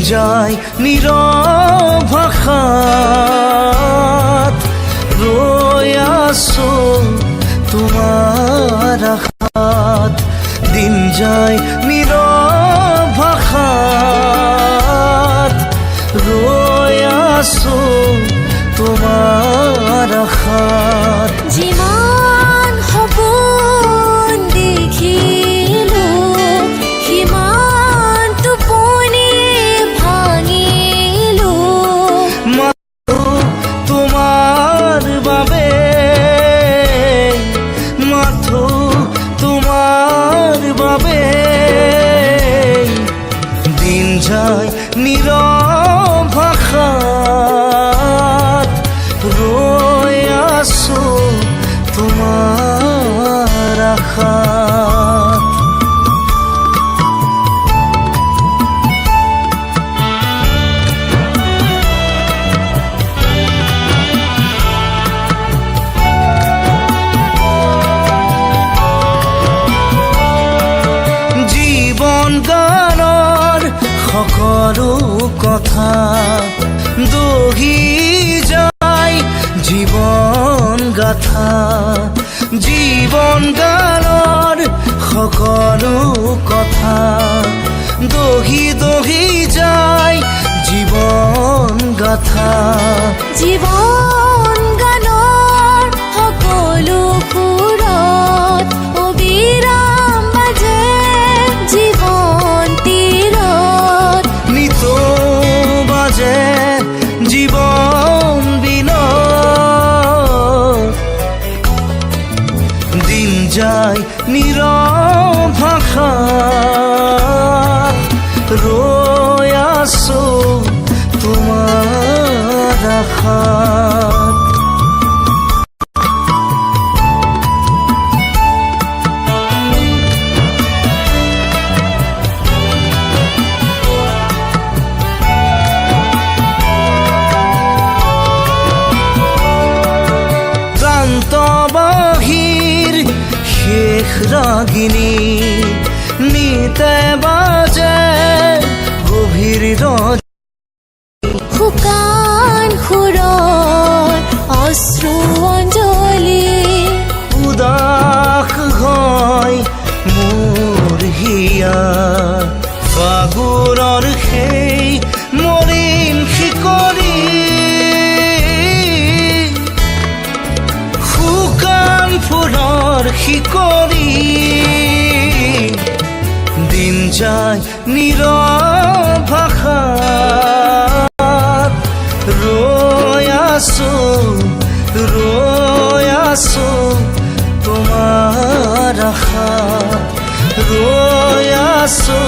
যায় নীৰৱ আশাত ৰৈ আছো তোমাৰ আশাত দিন যায় নীৰৱ আশাত ৰৈ আছো তোমাৰ আশাত যিমান সপোন দেখিলো সিমান টোপনি ভাঙিলো মাথো তোমাৰ বাবে মাথো তোমাৰ বাবে দিন যায় নীৰৱ আশাত ৰৈ আছো তোমাৰ আশাত জীৱন গানৰ সকলো কথা দহি যায় জীৱন গাথা জীৱন গানৰ সকলো কথা দহি দহি যায় জীৱন গাথা জীৱন গানৰ সকলো সুৰত অবিৰাম বাজে জীৱন তীৰত নিতো বাজে জীৱন বিনত দিন যায় নীৰৱ আশাত ৰৈ আছো তোমাৰ আশাত বাহিৰ শেষ ৰাগিনী নিতে বাজে গভীৰ শুকান সুৰত অশ্ৰু অঞ্জলি উদাস হয় মোৰ হিয়া ফাগুনৰ সেই মৰিন শিকৰি শুকান ফুলৰ শিকৰি দিন যায় নীৰৱ আশাত ৰৈ আছো তোমাৰ আশাত ৰৈ আছো